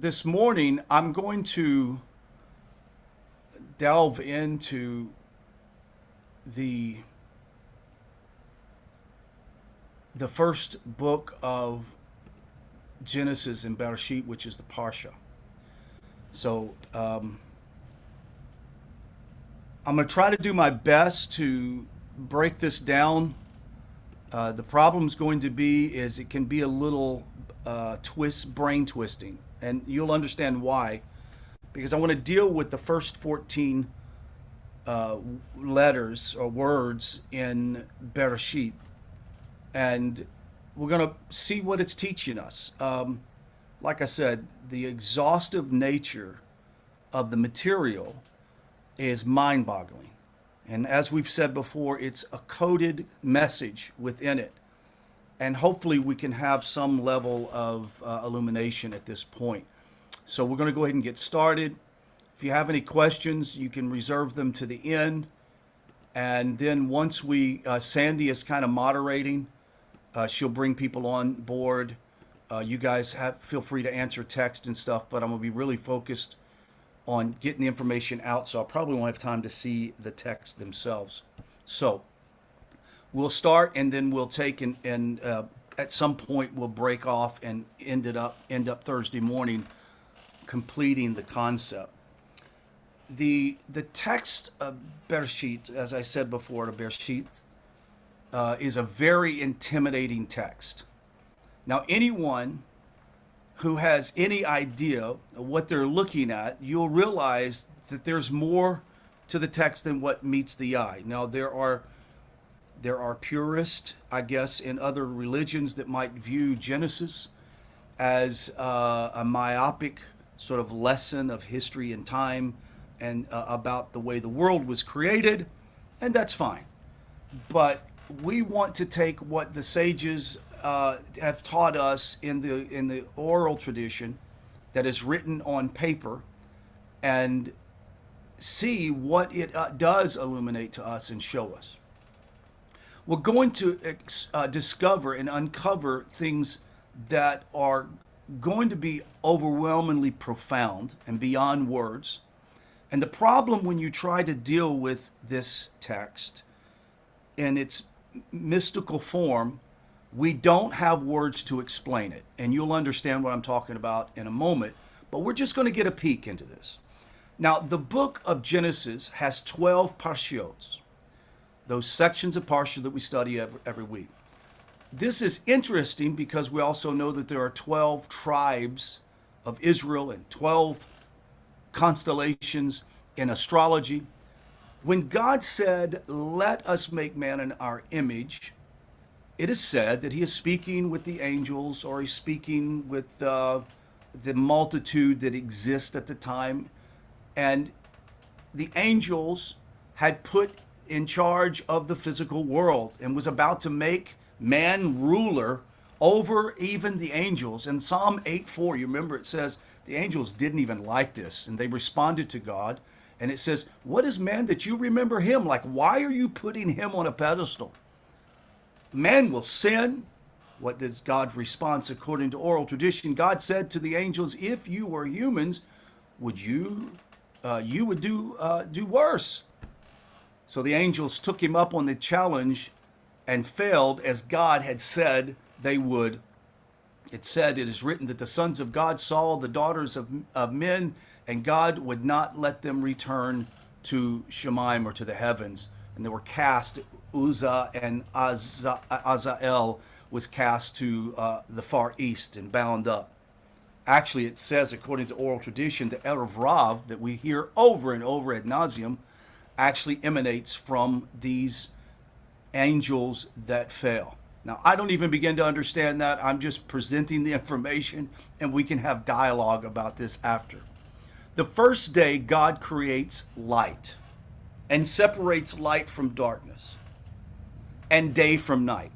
this morning I'm going to delve into the the first book of Genesis and Bereshit, which is the Parsha. So I'm going to try to do my best to break this down. The problem's going to be is it can be a little brain twisting, and you'll understand why. Because I want to deal with the first 14 letters or words in Bereshit, and we're going to see what it's teaching us. Like I said, the exhaustive nature of the material is mind boggling. And as we've said before, it's a coded message within it. And hopefully we can have some level of illumination at this point. So we're going to go ahead and get started. If you have any questions, you can reserve them to the end. And then once Sandy is kind of moderating, she'll bring people on board. You guys feel free to answer text and stuff, but I'm going to be really focused on getting the information out, so I probably won't have time to see the text themselves. So we'll start, and then we'll take and at some point we'll break off and end up Thursday morning completing the concept. The text of Bereshit, as I said before, the Bereshit is a very intimidating text. Now, anyone who has any idea of what they're looking at, you'll realize that there's more to the text than what meets the eye. Now, there are purists, I guess, in other religions that might view Genesis as a myopic sort of lesson of history and time and about the way the world was created, and that's fine. But we want to take what the sages have taught us in the oral tradition that is written on paper and see what it does illuminate to us and show us. We're going to discover and uncover things that are going to be overwhelmingly profound and beyond words. And the problem when you try to deal with this text in its mystical form, we don't have words to explain it. And you'll understand what I'm talking about in a moment, but we're just going to get a peek into this. Now, the book of Genesis has 12 parshiot, those sections of parsha that we study every week. This is interesting because we also know that there are 12 tribes of Israel and 12 constellations in astrology. When God said, "Let us make man in our image," it is said that he is speaking with the angels, or he's speaking with the multitude that exists at the time. And the angels had put in charge of the physical world and was about to make man ruler over even the angels. In Psalm 8:4, you remember it says the angels didn't even like this, and they responded to God. And it says, "What is man that you remember him? Like, why are you putting him on a pedestal? Man will sin." What does God response according to oral tradition? God said to the angels, "If you were humans, would you would do worse." So the angels took him up on the challenge and failed as God had said they would. It said, it is written that the sons of God saw the daughters of men, and God would not let them return to Shemaim or to the heavens. And they were cast. Uzzah and Azael was cast to the far east and bound up. Actually, it says, according to oral tradition, the Erev Rav that we hear over and over ad nauseum actually emanates from these angels that fell. Now, I don't even begin to understand that. I'm just presenting the information, and we can have dialogue about this after. The first day, God creates light and separates light from darkness and day from night.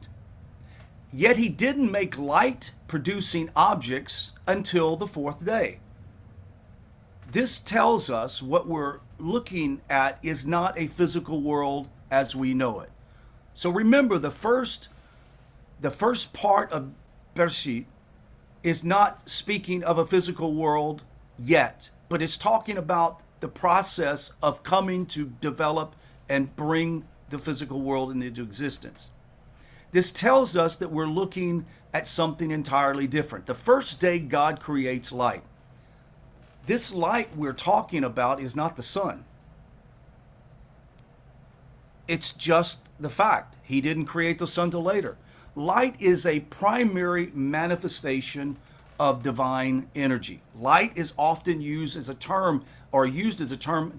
Yet he didn't make light producing objects until the fourth day. This tells us what we're looking at is not a physical world as we know it. So remember, the first part of Bereshit is not speaking of a physical world yet, but it's talking about the process of coming to develop and bring the physical world into existence. This tells us that we're looking at something entirely different. The first day God creates light. This light we're talking about is not the sun. It's just the fact he didn't create the sun till later. Light is a primary manifestation of divine energy. Light is often used as a term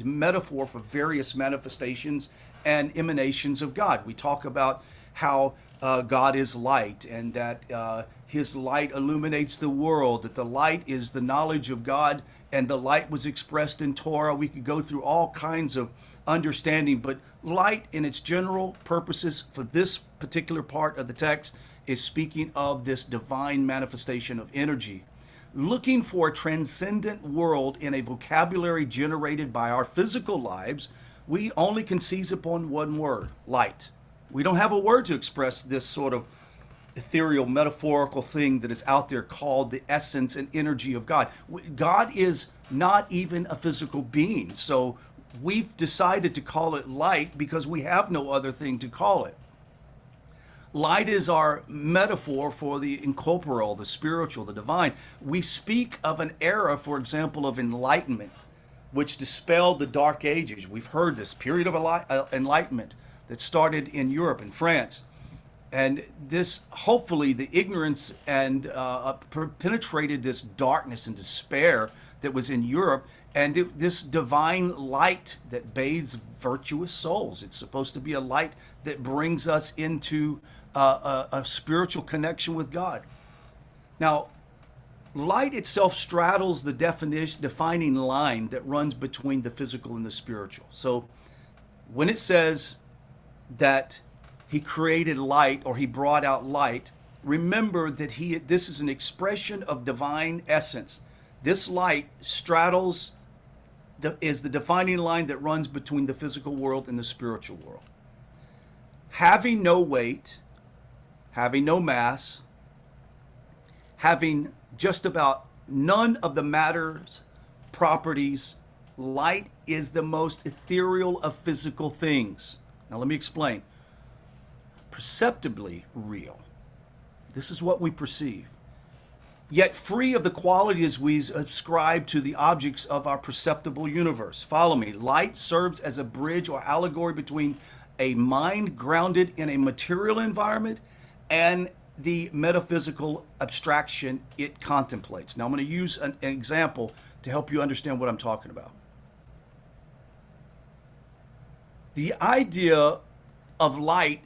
metaphor for various manifestations and emanations of God. We talk about how God is light, and that his light illuminates the world, that the light is the knowledge of God, and the light was expressed in Torah. We could go through all kinds of understanding, but light in its general purposes for this particular part of the text is speaking of this divine manifestation of energy. Looking for a transcendent world in a vocabulary generated by our physical lives, we only can seize upon one word: light. We don't have a word to express this sort of ethereal, metaphorical thing that is out there called the essence and energy of God. God is not even a physical being, so we've decided to call it light because we have no other thing to call it. Light is our metaphor for the incorporeal, the spiritual, the divine. We speak of an era, for example, of enlightenment, which dispelled the Dark Ages. We've heard this period of enlightenment that started in Europe and France. And this, hopefully, the ignorance and penetrated this darkness and despair that was in Europe, and this divine light that bathes virtuous souls. It's supposed to be a light that brings us into a spiritual connection with God. Now, light itself straddles the defining line that runs between the physical and the spiritual. So when it says that he created light, or he brought out light, remember that this is an expression of divine essence. This light straddles is the defining line that runs between the physical world and the spiritual world. Having no weight, having no mass, having just about none of the matter's properties, light is the most ethereal of physical things. Now let me explain. Perceptibly real. This is what we perceive. Yet free of the qualities we ascribe to the objects of our perceptible universe. Follow me. Light serves as a bridge or allegory between a mind grounded in a material environment and the metaphysical abstraction it contemplates. Now I'm going to use an example to help you understand what I'm talking about. The idea of light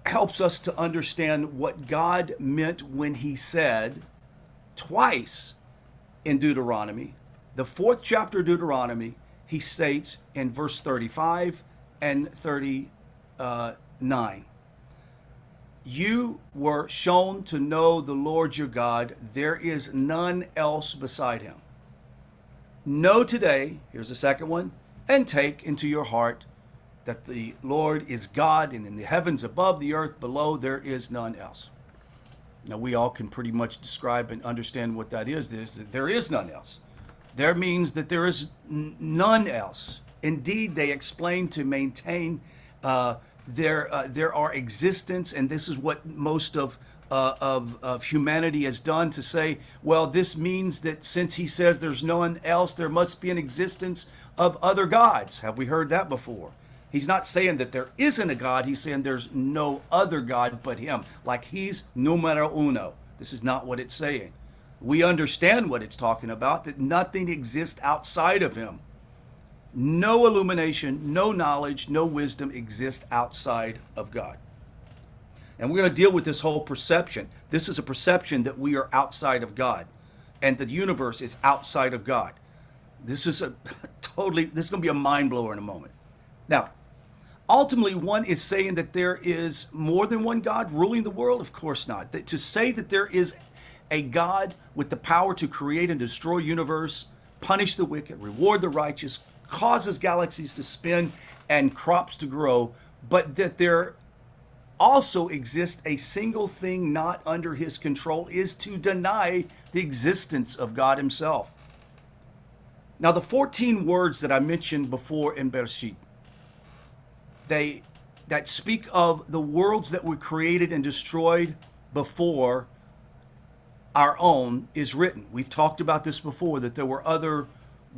helps us to understand what God meant when he said twice in Deuteronomy, the 4th chapter of Deuteronomy, he states in verse 35 and 39, you were shown to know the Lord your God. There is none else beside him. Know today, here's the second one, and take into your heart that the Lord is God, and in the heavens above, the earth below, there is none else. Now, we all can pretty much describe and understand what that is. There is none else. There means that there is none else. Indeed, they explain to maintain there are existence, and this is what most of humanity has done, to say, well, this means that since he says there's no one else, there must be an existence of other gods. Have we heard that before? He's not saying that there isn't a God. He's saying there's no other God but him. Like he's numero uno. This is not what it's saying. We understand what it's talking about, that nothing exists outside of him. No illumination, no knowledge, no wisdom exists outside of God. And we're going to deal with this whole perception. This is a perception that we are outside of God, and that the universe is outside of God. This is going to be a mind blower in a moment. Now, ultimately, one is saying that there is more than one God ruling the world? Of course not. To say that there is a God with the power to create and destroy the universe, punish the wicked, reward the righteous, causes galaxies to spin and crops to grow, but that there also exists a single thing not under his control is to deny the existence of God himself. Now, the 14 words that I mentioned before in Bereshit, they that speak of the worlds that were created and destroyed before our own is written. We've talked about this before, that there were other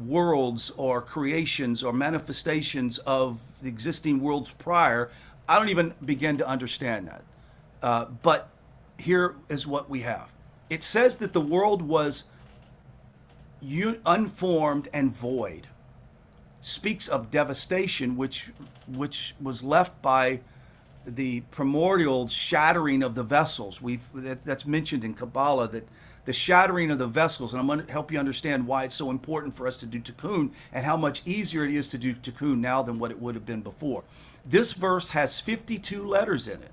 worlds or creations or manifestations of the existing worlds prior. I don't even begin to understand that. But here is what we have. It says that the world was unformed and void. Speaks of devastation, which was left by the primordial shattering of the vessels. That's mentioned in Kabbalah, that the shattering of the vessels, and I'm going to help you understand why it's so important for us to do tikkun and how much easier it is to do tikkun now than what it would have been before. This verse has 52 letters in it.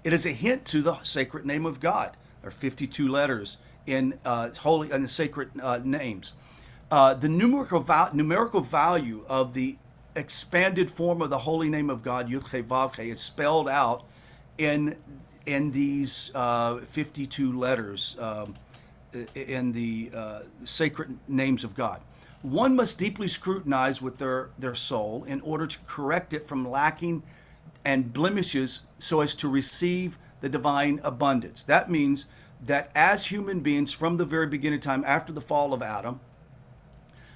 It is a hint to the sacred name of God. There are 52 letters in holy and the sacred names. The numerical value of the expanded form of the holy name of God, Yud-He Vav-He, is spelled out in these 52 letters in the sacred names of God. One must deeply scrutinize with their soul in order to correct it from lacking and blemishes so as to receive the divine abundance. That means that as human beings from the very beginning of time after the fall of Adam,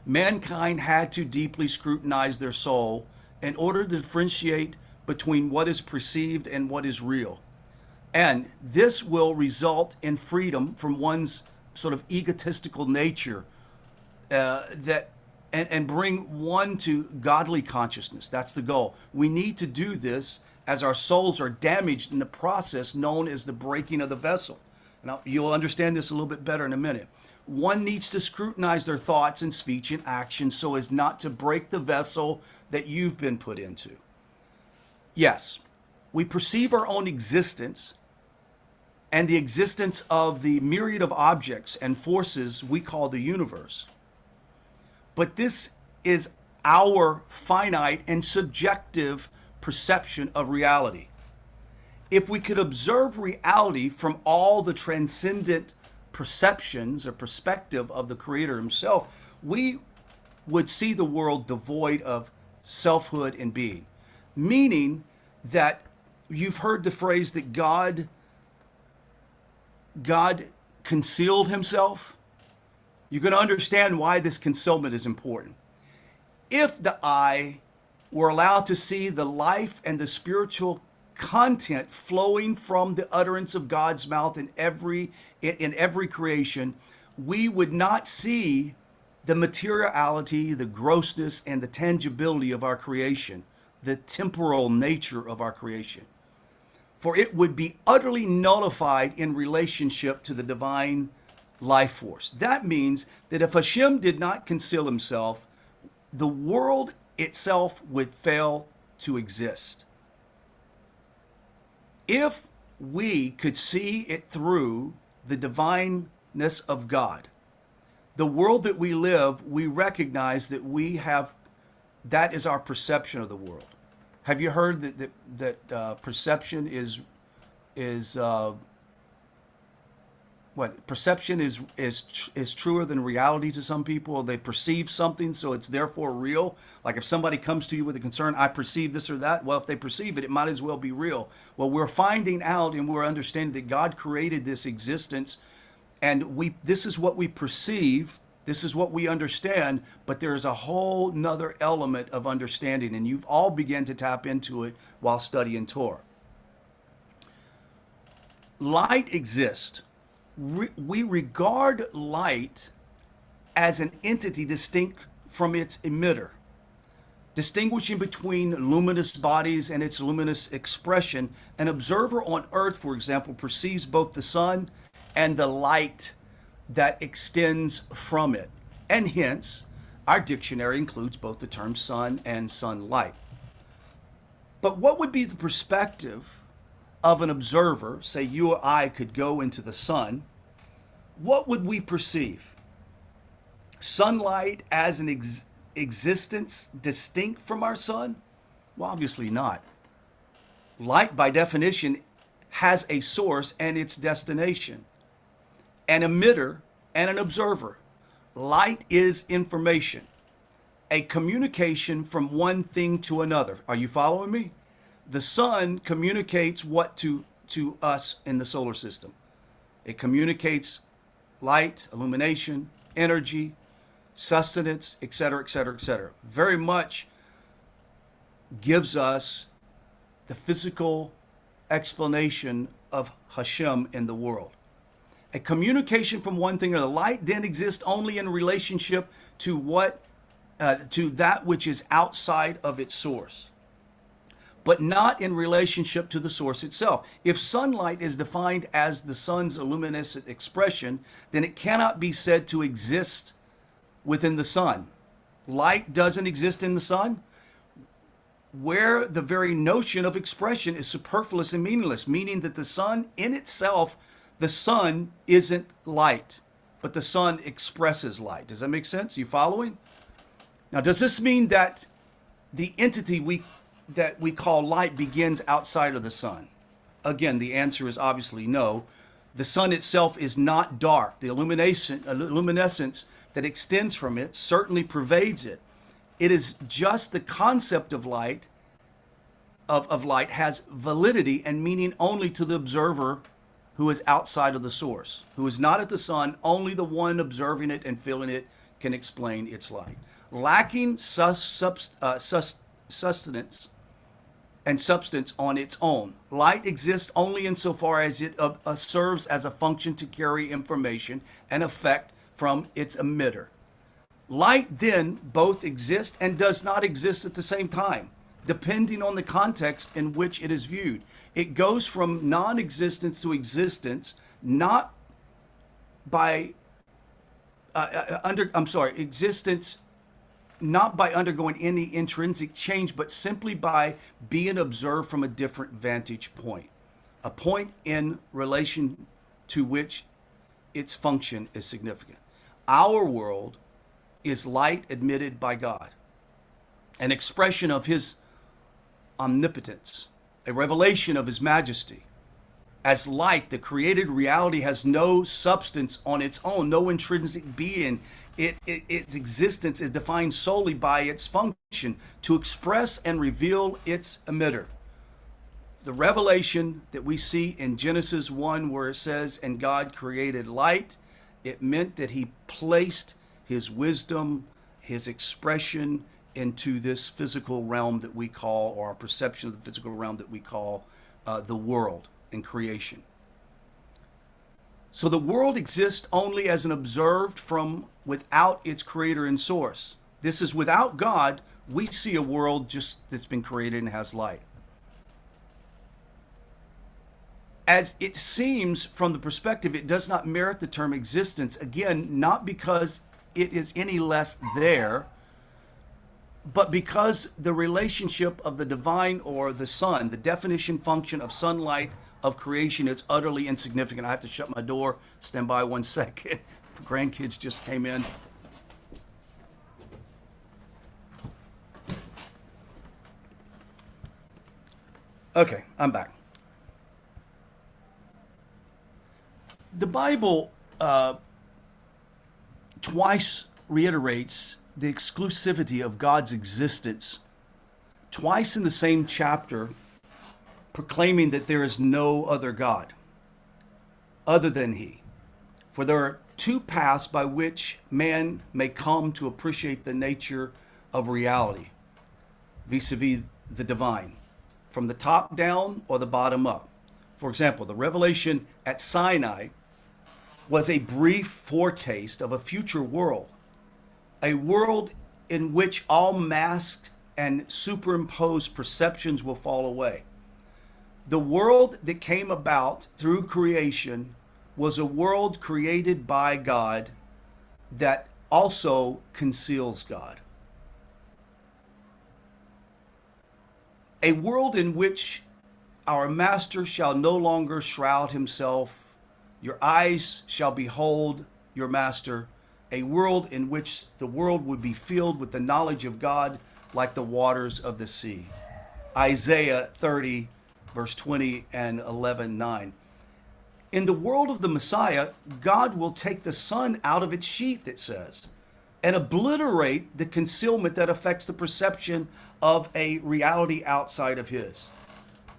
mankind had to deeply scrutinize their soul in order to differentiate between what is perceived and what is real. And this will result in freedom from one's sort of egotistical nature and bring one to godly consciousness. That's the goal. We need to do this as our souls are damaged in the process known as the breaking of the vessel. Now, you'll understand this a little bit better in a minute. One needs to scrutinize their thoughts and speech and action so as not to break the vessel that you've been put into. Yes, we perceive our own existence and the existence of the myriad of objects and forces we call the universe. But this is our finite and subjective perception of reality. If we could observe reality from all the transcendent perceptions or perspective of the Creator himself, we would see the world devoid of selfhood and being. Meaning that you've heard the phrase that God concealed himself. You're going to understand why this concealment is important. If the eye were allowed to see the life and the spiritual content flowing from the utterance of God's mouth in every creation, we would not see the materiality, the grossness, and the tangibility of our creation, the temporal nature of our creation. For it would be utterly nullified in relationship to the divine life force. That means that if Hashem did not conceal himself, the world itself would fail to exist. If we could see it through the divineness of God, the world that we live, we recognize that that is our perception of the world. Have you heard that perception is perception is truer than reality to some people? They perceive something, so it's therefore real. Like if somebody comes to you with a concern, I perceive this or that. Well, if they perceive it, it might as well be real. Well, we're finding out and we're understanding that God created this existence, and this is what we perceive. This is what we understand, but there is a whole nother element of understanding, and you've all begun to tap into it while studying Torah. Light exists. We regard light as an entity distinct from its emitter, distinguishing between luminous bodies and its luminous expression. An observer on Earth, for example, perceives both the sun and the light that extends from it. And hence, our dictionary includes both the terms sun and sunlight. But what would be the perspective of an observer? Say you or I could go into the sun. What would we perceive? Sunlight as an existence distinct from our sun? Well, obviously not. Light, by definition, has a source and its destination, an emitter and an observer. Light is information, a communication from one thing to another. Are you following me? The sun communicates what to us in the solar system? It communicates light, illumination, energy, sustenance, etc., etc., etc. Very much gives us the physical explanation of Hashem in the world. A communication from one thing or the light then exists only in relationship to to that which is outside of its source, but not in relationship to the source itself. If sunlight is defined as the sun's luminescent expression, then it cannot be said to exist within the sun. Light doesn't exist in the sun, where the very notion of expression is superfluous and meaningless, meaning that the sun in itself, the sun isn't light, but the sun expresses light. Does that make sense? Are you following? Now, does this mean that the entity that we call light begins outside of the sun? Again, the answer is obviously no. The sun itself is not dark. The luminescence that extends from it certainly pervades it. It is just the concept of light, of light has validity and meaning only to the observer who is outside of the source, who is not at the sun. Only the one observing it and feeling it can explain its light. Lacking sustenance and substance on its own, light exists only insofar as it serves as a function to carry information and effect from its emitter. Light then both exists and does not exist at the same time, depending on the context in which it is viewed. It goes from non-existence to existence, not by existence, not by undergoing any intrinsic change, but simply by being observed from a different vantage point, a point in relation to which its function is significant. Our world is light admitted by God, an expression of his omnipotence, a revelation of his majesty. As light, the created reality has no substance on its own, no intrinsic being. Its existence is defined solely by its function to express and reveal its emitter. The revelation that we see in Genesis 1, where it says, "And God created light," it meant that he placed his wisdom, his expression into this physical realm that we call, or our perception of the physical realm that we call the world in creation. So the world exists only as an observed from without its creator and source. This is without God. We see a world just that's been created and has light. As it seems from the perspective, it does not merit the term existence. Again, not because it is any less there, but because the relationship of the divine or the sun, the definition function of sunlight of creation, is utterly insignificant. I have to shut my door. Stand by 1 second. The grandkids just came in. Okay, I'm back. The Bible twice reiterates the exclusivity of God's existence, twice in the same chapter, proclaiming that there is no other God other than he. For there are two paths by which man may come to appreciate the nature of reality, vis-a-vis the divine, from the top down or the bottom up. For example, the revelation at Sinai was a brief foretaste of a future world, a world in which all masked and superimposed perceptions will fall away. The world that came about through creation was a world created by God that also conceals God. A world in which our master shall no longer shroud himself. Your eyes shall behold your master. A world in which the world would be filled with the knowledge of God like the waters of the sea. Isaiah 30, verse 20 and 11:9. In the world of the Messiah, God will take the sun out of its sheath, it says, and obliterate the concealment that affects the perception of a reality outside of His.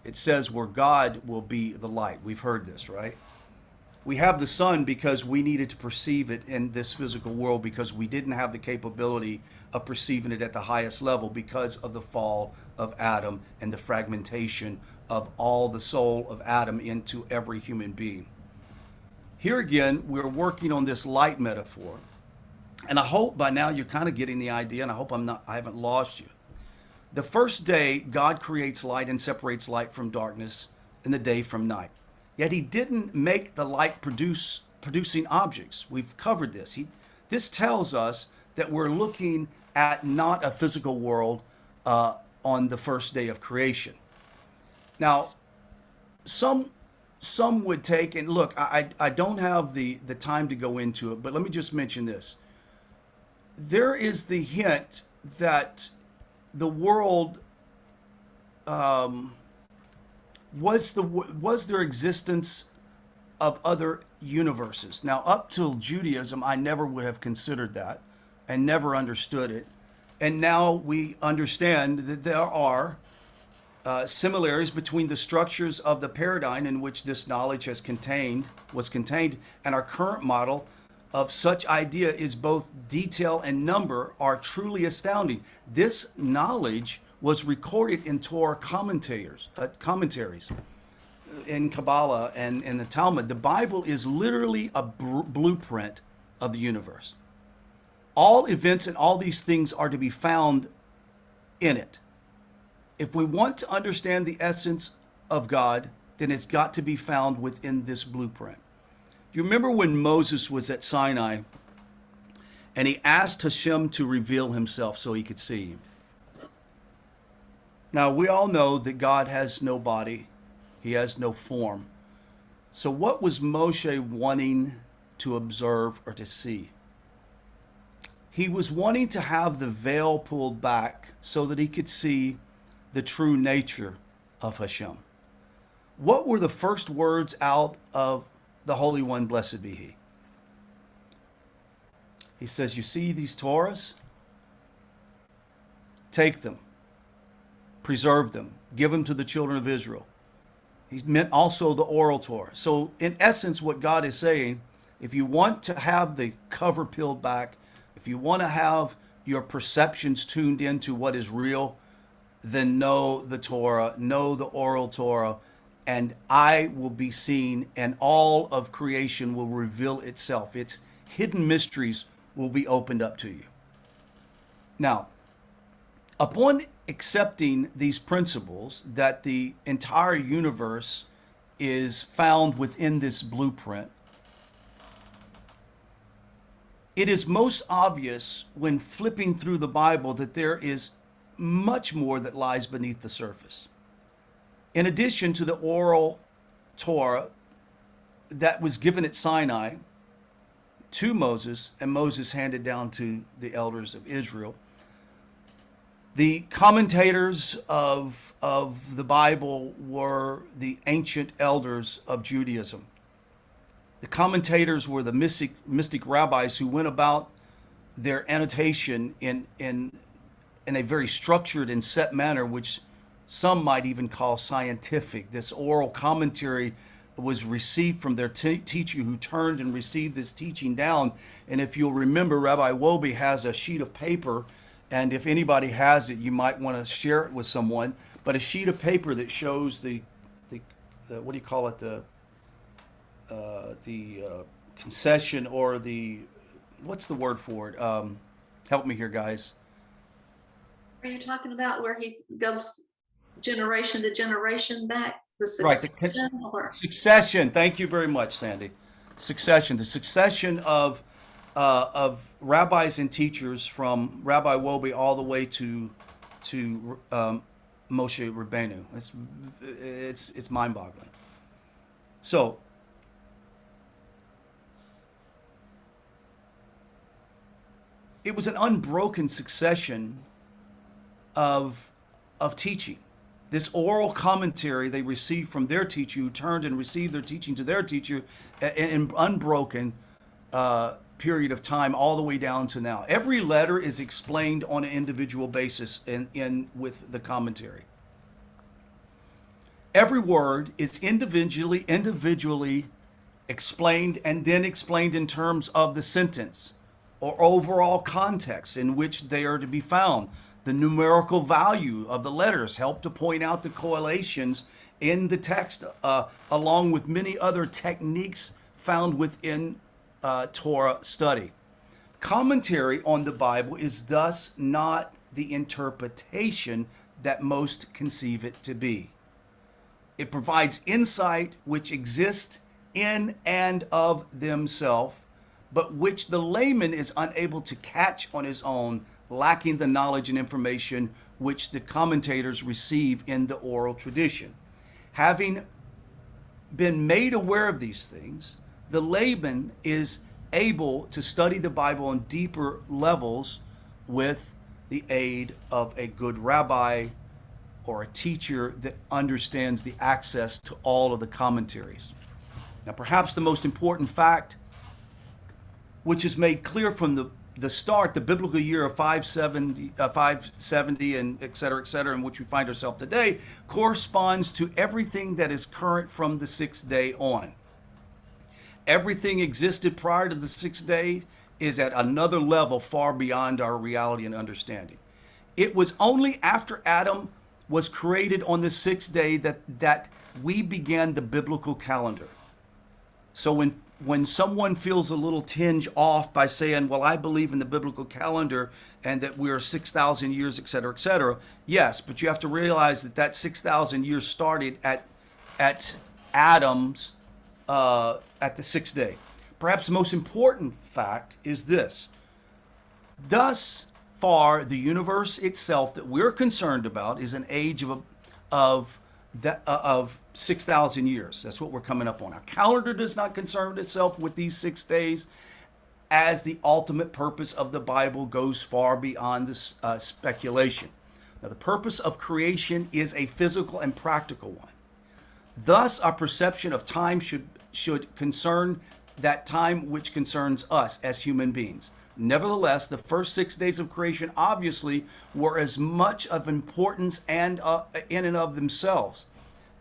It says where God will be the light. We've heard this, right? We have the sun because we needed to perceive it in this physical world because we didn't have the capability of perceiving it at the highest level because of the fall of Adam and the fragmentation of all the soul of Adam into every human being. Here again, we're working on this light metaphor. And I hope by now you're kind of getting the idea, and I hope I haven't lost you. The first day, God creates light and separates light from darkness and the day from night. Yet He didn't make the light producing objects. We've covered this. This tells us that we're looking at not a physical world on the first day of creation. Now, some would take, and look, I don't have the time to go into it, but let me just mention this. There is the hint that the world was there existence of other universes. Now, up till Judaism, I never would have considered that and never understood it. And now we understand that there are similarities between the structures of the paradigm in which this knowledge was contained, and our current model of such idea is both detail and number are truly astounding. This knowledge was recorded in Torah commentaries, in Kabbalah and in the Talmud. The Bible is literally a blueprint of the universe. All events and all these things are to be found in it. If we want to understand the essence of God, then it's got to be found within this blueprint. Do you remember when Moses was at Sinai and he asked Hashem to reveal Himself so he could see Him? Now, we all know that God has no body. He has no form. So what was Moshe wanting to observe or to see? He was wanting to have the veil pulled back so that he could see the true nature of Hashem. What were the first words out of the Holy One, blessed be He? He says, you see these Torahs? Take them, preserve them, give them to the children of Israel. He meant also the oral Torah. So in essence, what God is saying, if you want to have the cover peeled back, if you want to have your perceptions tuned into what is real, then know the Torah, know the oral Torah, and I will be seen, and all of creation will reveal itself. Its hidden mysteries will be opened up to you. Now, upon accepting these principles that the entire universe is found within this blueprint, it is most obvious when flipping through the Bible that there is much more that lies beneath the surface. In addition to the oral Torah that was given at Sinai to Moses, and Moses handed down to the elders of Israel, the commentators of the Bible were the ancient elders of Judaism. The commentators were the mystic rabbis who went about their annotation in a very structured and set manner, which some might even call scientific. This oral commentary was received from their teacher, who turned and received this teaching down. And if you'll remember, Rabbi Wolbe has a sheet of paper, and if anybody has it, you might want to share it with someone. But a sheet of paper that shows the what do you call it, the concession, or the, what's the word for it? Help me here, guys. Are you talking about where he goes generation to generation back? The Right, succession, or succession. Thank you very much, Sandy. Succession. The succession of rabbis and teachers from Rabbi Wolbe all the way to Moshe Rabbeinu. It's mind-boggling. So it was an unbroken succession of teaching. This oral commentary they received from their teacher, who turned and received their teaching to their teacher in unbroken period of time, all the way down to now. Every letter is explained on an individual basis in with the commentary. Every word is individually explained, and then explained in terms of the sentence or overall context in which they are to be found. The numerical value of the letters help to point out the correlations in the text, along with many other techniques found within Torah study. Commentary on the Bible is thus not the interpretation that most conceive it to be. It provides insight which exists in and of themselves, but which the layman is unable to catch on his own, lacking the knowledge and information which the commentators receive in the oral tradition. Having been made aware of these things, the layman is able to study the Bible on deeper levels with the aid of a good rabbi or a teacher that understands the access to all of the commentaries. Now, perhaps the most important fact, which is made clear from the start, the biblical year of 570 and et cetera, in which we find ourselves today, corresponds to everything that is current from the sixth day on. Everything existed prior to the sixth day is at another level far beyond our reality and understanding. It was only after Adam was created on the sixth day that we began the biblical calendar. So when someone feels a little tinge off by saying, well, I believe in the biblical calendar and that we're 6,000 years, et cetera, yes, but you have to realize that 6,000 years started at Adam's, at the sixth day. Perhaps the most important fact is this. Thus far, the universe itself that we're concerned about is an age of 6,000 years. That's what we're coming up on. Our calendar does not concern itself with these 6 days, as the ultimate purpose of the Bible goes far beyond this speculation. Now, the purpose of creation is a physical and practical one. Thus, our perception of time should concern that time which concerns us as human beings. Nevertheless, the first 6 days of creation obviously were as much of importance and in and of themselves.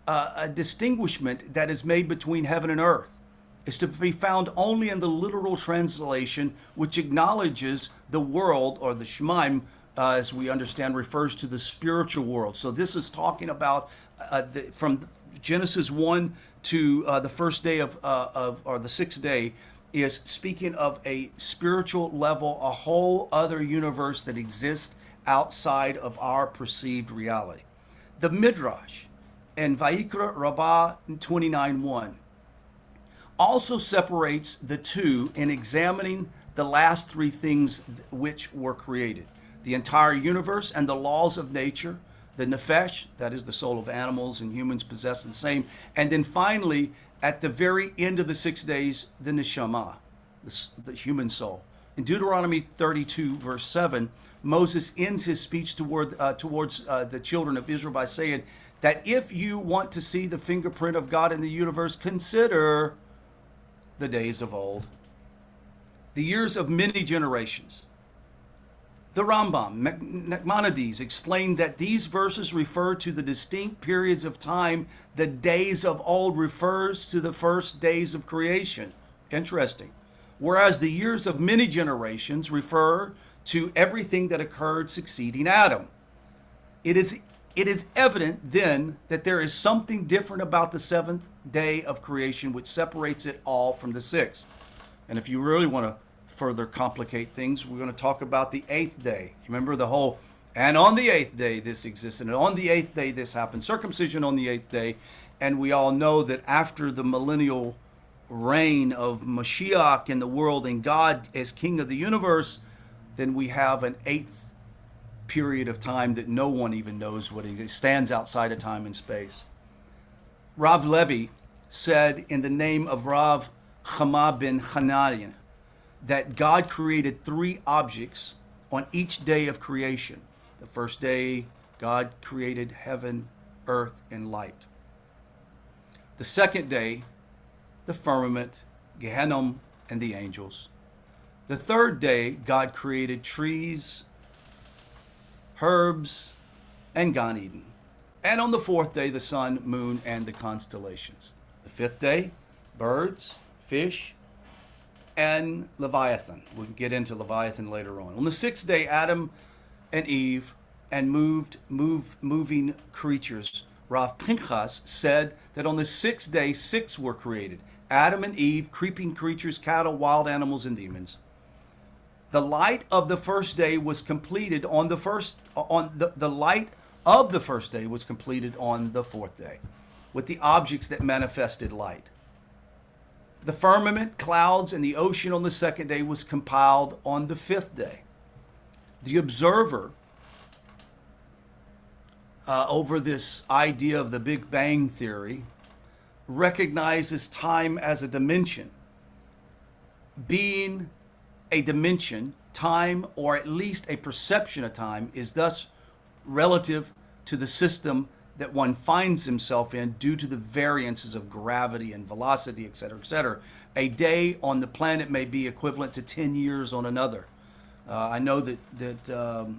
A distinguishment that is made between heaven and earth is to be found only in the literal translation, which acknowledges the world, or the Shemaim, as we understand, refers to the spiritual world. So this is talking about from Genesis 1 to the first day or the sixth day, is speaking of a spiritual level, a whole other universe that exists outside of our perceived reality. The Midrash in Vayikra Rabbah 29:1 also separates the two in examining the last three things which were created: the entire universe and the laws of nature, the nefesh, that is the soul of animals and humans possess the same, and then finally, at the very end of the 6 days, the neshama, the human soul. In Deuteronomy 32, verse 7, Moses ends his speech towards the children of Israel by saying that if you want to see the fingerprint of God in the universe, consider the days of old, the years of many generations. The Rambam, Noahides, explained that these verses refer to the distinct periods of time. The days of old refers to the first days of creation. Interesting. Whereas the years of many generations refer to everything that occurred succeeding Adam. It is evident then that there is something different about the seventh day of creation which separates it all from the sixth. And if you really want to further complicate things, we're going to talk about the eighth day. Remember the whole, and on the eighth day this existed, and on the eighth day this happened, circumcision on the eighth day. And we all know that after the millennial reign of Mashiach in the world and God as king of the universe, then we have an eighth period of time that no one even knows what it is. It stands outside of time and space. Rav Levi said in the name of Rav Chama ben Hananiah that God created three objects on each day of creation. The first day, God created heaven, earth, and light. The second day, the firmament, Gehenna, and the angels. The third day, God created trees, herbs, and Gan Eden. And on the fourth day, the sun, moon, and the constellations. The fifth day, birds, fish, and Leviathan. We can get into Leviathan later on. On the sixth day, Adam and Eve and moving creatures. Rav Pinchas said that on the sixth day, 6 were created. Adam and Eve, creeping creatures, cattle, wild animals, and demons. The light of the first day was completed on the light of the first day was completed on the fourth day, with the objects that manifested light. The firmament, clouds, and the ocean on the second day was compiled on the fifth day. The observer over this idea of the Big Bang Theory recognizes time as a dimension. Being a dimension, time, or at least a perception of time, is thus relative to the system that one finds himself in due to the variances of gravity and velocity, etc., etc. A day on the planet may be equivalent to 10 years on another. I know that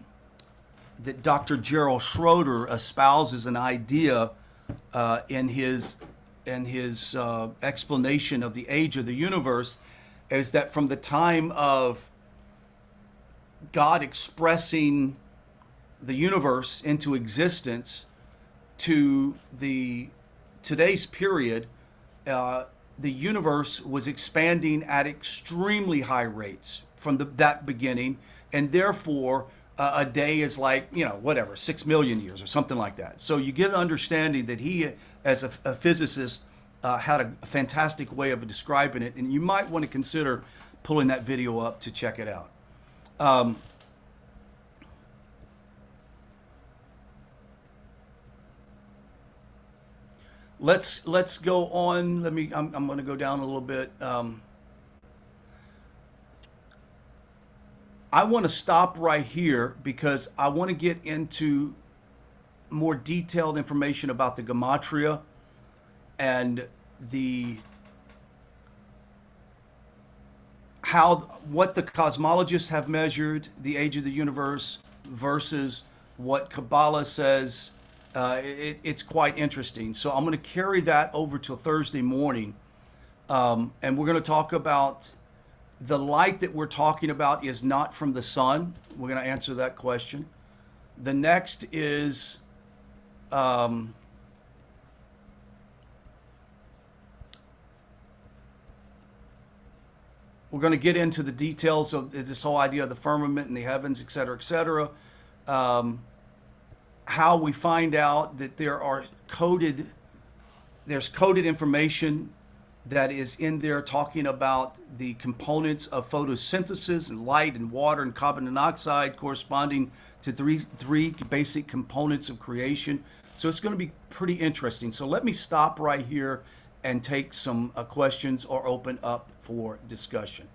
Dr. Gerald Schroeder espouses an idea in his explanation of the age of the universe, is that from the time of God expressing the universe into existence to today's period, the universe was expanding at extremely high rates from that beginning, and therefore a day is like, 6 million years or something like that. So you get an understanding that he, as a physicist, had a fantastic way of describing it, and you might want to consider pulling that video up to check it out. Let's go on. I'm going to go down a little bit. I want to stop right here because I want to get into more detailed information about the gematria and what the cosmologists have measured the age of the universe versus what Kabbalah says. It's quite interesting. So I'm going to carry that over till Thursday morning, and we're going to talk about the light that we're talking about is not from the sun. We're going to answer that question. The next is we're going to get into the details of this whole idea of the firmament and the heavens, et cetera, et cetera. How we find out that there's coded information that is in there talking about the components of photosynthesis and light and water and carbon dioxide corresponding to three basic components of creation. So it's going to be pretty interesting. So let me stop right here and take some questions or open up for discussion.